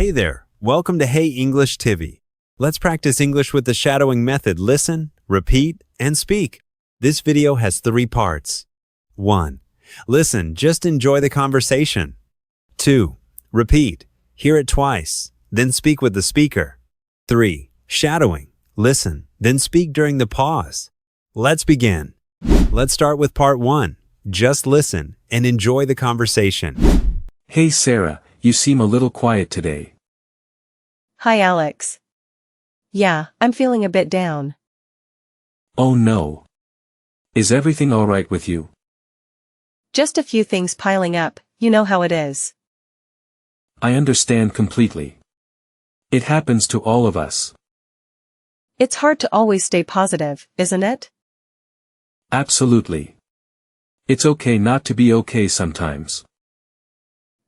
Hey there, welcome to Hey English TV. Let's practice English with the shadowing method. Listen, repeat, and speak. This video has 3 parts. 1. Listen, just enjoy the conversation. 2. Repeat, hear it twice, then speak with the speaker. 3. Shadowing, listen, then speak during the pause. Let's begin. Let's start with part 1. Just listen and enjoy the conversation. Hey Sarah, you seem a little quiet today. Hi Alex. Yeah, I'm feeling a bit down. Oh no. Is everything alright with you? Just a few things piling up, you know how it is. I understand completely. It happens to all of us. It's hard to always stay positive, isn't it? Absolutely. It's okay not to be okay sometimes.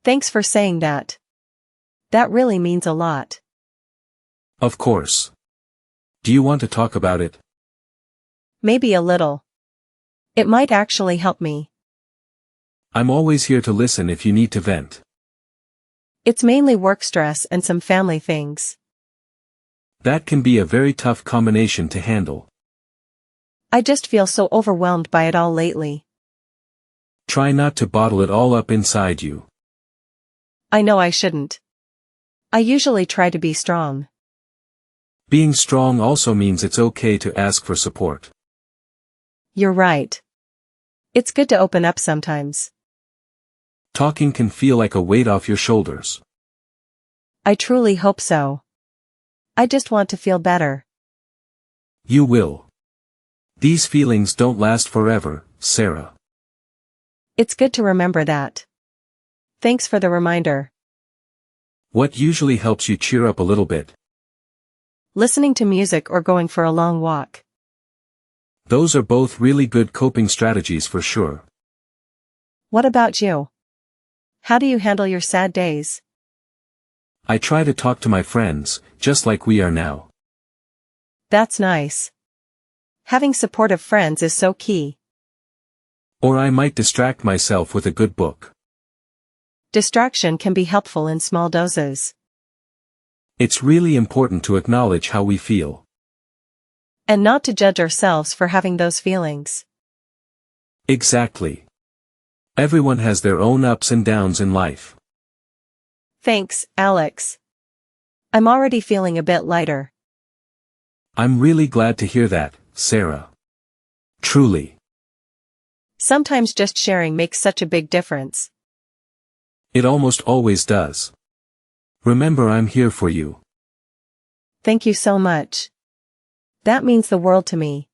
Thanks for saying that. That really means a lot. Of course. Do you want to talk about it? Maybe a little. It might actually help me. I'm always here to listen if you need to vent. It's mainly work stress and some family things. That can be a very tough combination to handle. I just feel so overwhelmed by it all lately. Try not to bottle it all up inside you. I know I shouldn't. I usually try to be strong. Being strong also means it's okay to ask for support. You're right. It's good to open up sometimes. Talking can feel like a weight off your shoulders. I truly hope so. I just want to feel better. You will. These feelings don't last forever, Sarah. It's good to remember that. Thanks for the reminder. What usually helps you cheer up a little bit? Listening to music or going for a long walk. Those are both really good coping strategies for sure. What about you? How do you handle your sad days? I try to talk to my friends, just like we are now. That's nice. Having supportive friends is so key. Or I might distract myself with a good book. Distraction can be helpful in small doses. It's really important to acknowledge how we feel. And not to judge ourselves for having those feelings. Exactly. Everyone has their own ups and downs in life. Thanks, Alex. I'm already feeling a bit lighter. I'm really glad to hear that, Sarah. Truly. Sometimes just sharing makes such a big difference. It almost always does. Remember, I'm here for you. Thank you so much. That means the world to me.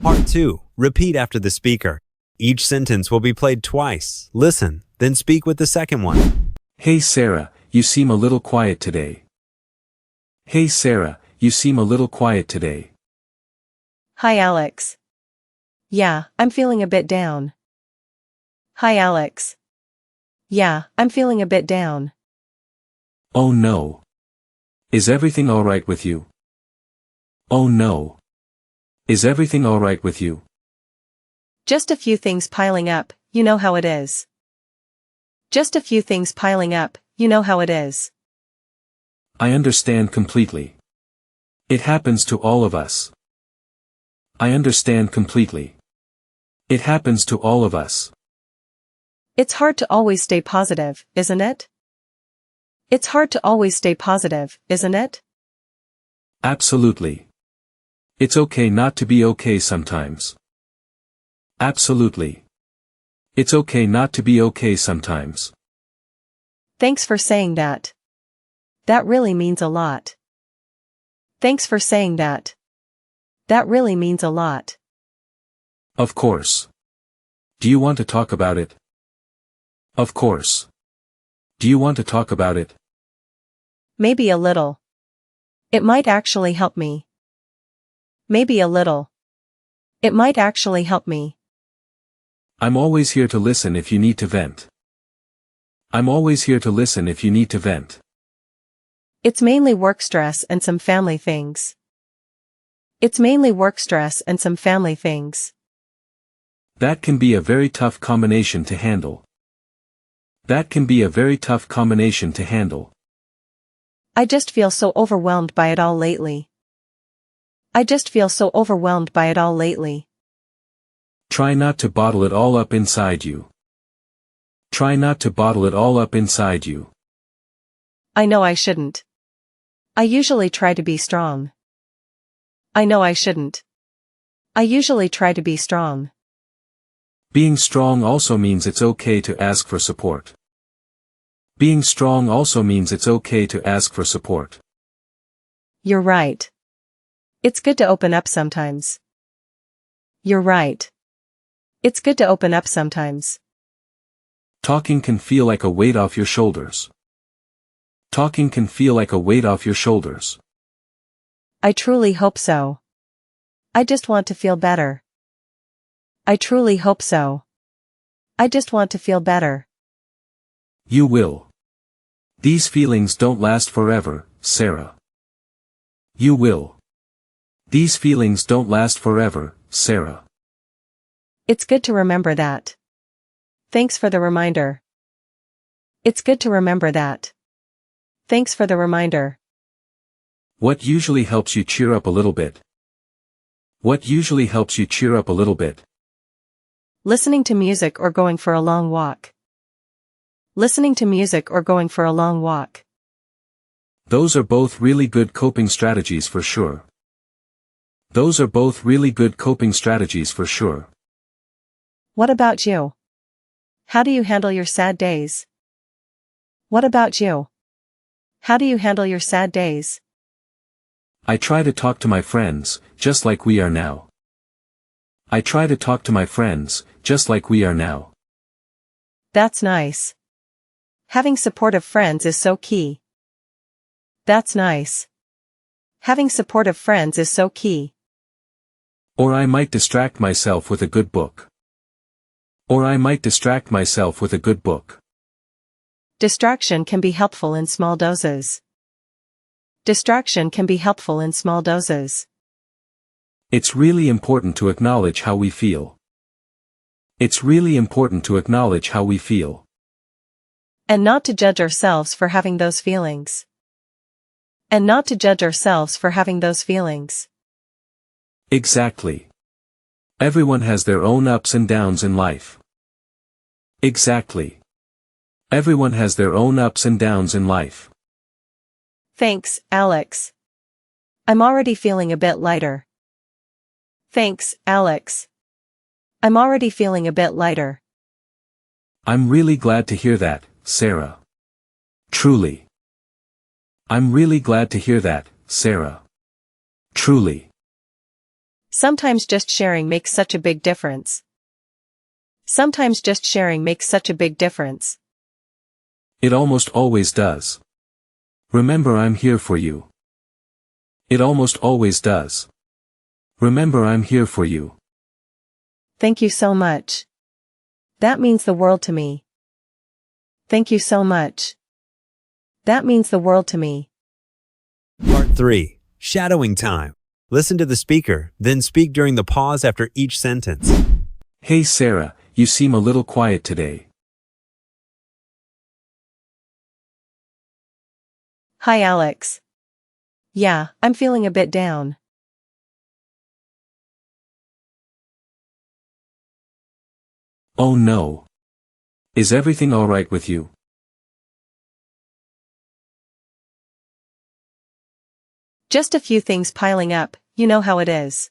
Part 2. Repeat after the speaker. Each sentence will be played twice. Listen, then speak with the second one. Hey Sarah, you seem a little quiet today. Hey Sarah, you seem a little quiet today. Hi Alex. Yeah, I'm feeling a bit down. Hi Alex. Yeah, I'm feeling a bit down. Oh no. Is everything alright with you? Oh no. Is everything alright with you? Just a few things piling up, you know how it is. Just a few things piling up, you know how it is. I understand completely. It happens to all of us. I understand completely. It happens to all of us. It's hard to always stay positive, isn't it? It's hard to always stay positive, isn't it? Absolutely. It's okay not to be okay sometimes. Absolutely. It's okay not to be okay sometimes. Thanks for saying that. That really means a lot. Thanks for saying that. That really means a lot. Of course. Do you want to talk about it? Of course. Do you want to talk about it? Maybe a little. It might actually help me. Maybe a little. It might actually help me. I'm always here to listen if you need to vent. I'm always here to listen if you need to vent. It's mainly work stress and some family things. It's mainly work stress and some family things. That can be a very tough combination to handle. That can be a very tough combination to handle. I just feel so overwhelmed by it all lately. I just feel so overwhelmed by it all lately. Try not to bottle it all up inside you. Try not to bottle it all up inside you. I know I shouldn't. I usually try to be strong. I know I shouldn't. I usually try to be strong. Being strong also means it's okay to ask for support. Being strong also means it's okay to ask for support. You're right. It's good to open up sometimes. You're right. It's good to open up sometimes. Talking can feel like a weight off your shoulders. Talking can feel like a weight off your shoulders. I truly hope so. I just want to feel better. I truly hope so. I just want to feel better. You will. These feelings don't last forever, Sarah. You will. These feelings don't last forever, Sarah. It's good to remember that. Thanks for the reminder. It's good to remember that. Thanks for the reminder. What usually helps you cheer up a little bit? What usually helps you cheer up a little bit? Listening to music or going for a long walk. Listening to music or going for a long walk. Those are both really good coping strategies for sure. Those are both really good coping strategies for sure. What about you? How do you handle your sad days? What about you? How do you handle your sad days? I try to talk to my friends, just like we are now. I try to talk to my friends, just like we are now. That's nice. Having supportive friends is so key. That's nice. Having supportive friends is so key. Or I might distract myself with a good book. Or I might distract myself with a good book. Distraction can be helpful in small doses. Distraction can be helpful in small doses. It's really important to acknowledge how we feel. It's really important to acknowledge how we feel. And not to judge ourselves for having those feelings. And not to judge ourselves for having those feelings. Exactly. Everyone has their own ups and downs in life. Exactly. Everyone has their own ups and downs in life. Thanks, Alex. I'm already feeling a bit lighter. Thanks, Alex. I'm already feeling a bit lighter. I'm really glad to hear that, Sarah. Truly. I'm really glad to hear that, Sarah. Truly. Sometimes just sharing makes such a big difference. Sometimes just sharing makes such a big difference. It almost always does. Remember, I'm here for you. It almost always does. Remember, I'm here for you. Thank you so much. That means the world to me. Thank you so much. That means the world to me. Part 3. Shadowing time. Listen to the speaker, then speak during the pause after each sentence. Hey Sarah, you seem a little quiet today. Hi Alex. Yeah, I'm feeling a bit down. Oh no. Is everything alright with you? Just a few things piling up, you know how it is.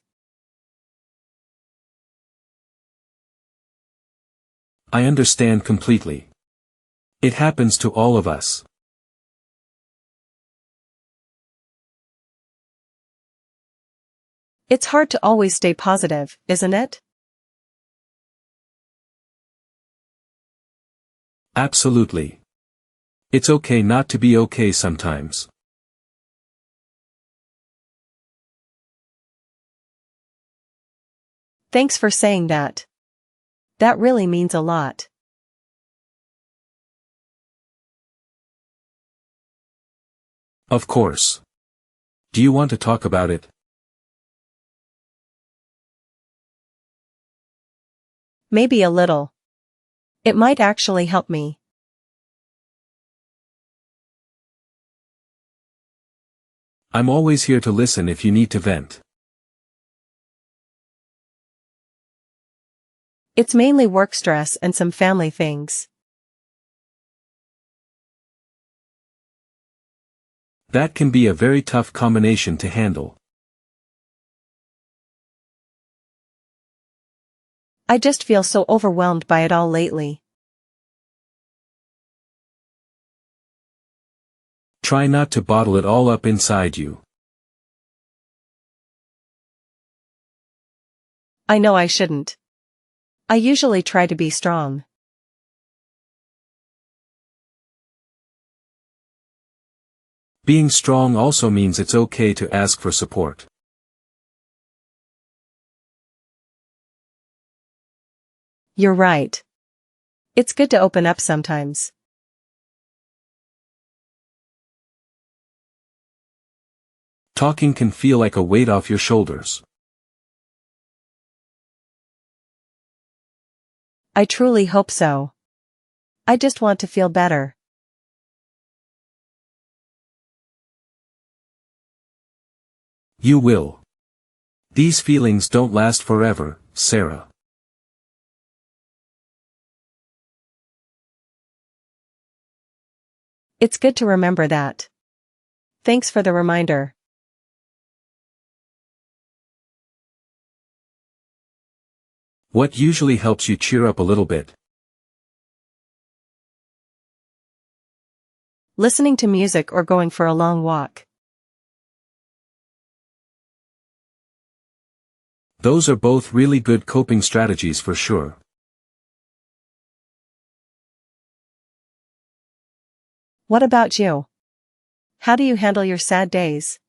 I understand completely. It happens to all of us. It's hard to always stay positive, isn't it? Absolutely. It's okay not to be okay sometimes. Thanks for saying that. That really means a lot. Of course. Do you want to talk about it? Maybe a little. It might actually help me. I'm always here to listen if you need to vent. It's mainly work stress and some family things. That can be a very tough combination to handle. I just feel so overwhelmed by it all lately. Try not to bottle it all up inside you. I know I shouldn't. I usually try to be strong. Being strong also means it's okay to ask for support. You're right. It's good to open up sometimes. Talking can feel like a weight off your shoulders. I truly hope so. I just want to feel better. You will. These feelings don't last forever, Sarah. It's good to remember that. Thanks for the reminder. What usually helps you cheer up a little bit? Listening to music or going for a long walk. Those are both really good coping strategies for sure. What about you? How do you handle your sad days?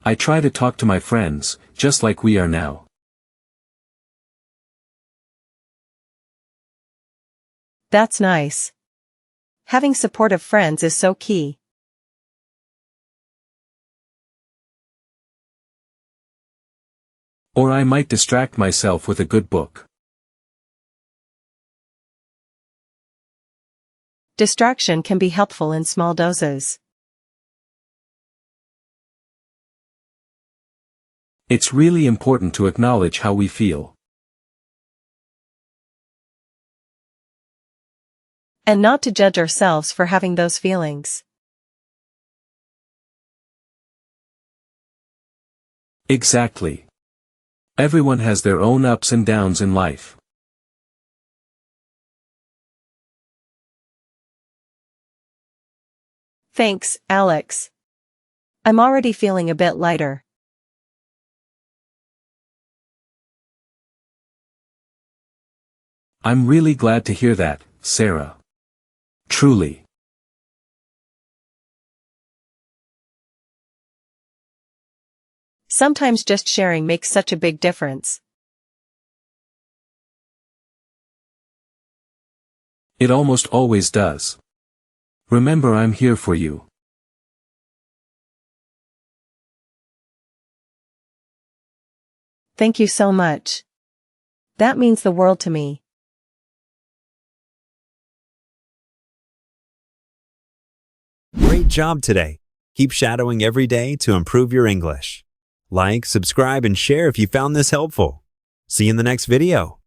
I try to talk to my friends, just like we are now. That's nice. Having supportive friends is so key. Or I might distract myself with a good book. Distraction can be helpful in small doses. It's really important to acknowledge how we feel. And not to judge ourselves for having those feelings. Exactly. Everyone has their own ups and downs in life. Thanks, Alex. I'm already feeling a bit lighter. I'm really glad to hear that, Sarah. Truly. Sometimes just sharing makes such a big difference. It almost always does. Remember, I'm here for you. Thank you so much. That means the world to me. Great job today. Keep shadowing every day to improve your English. Like, subscribe, and share if you found this helpful. See you in the next video.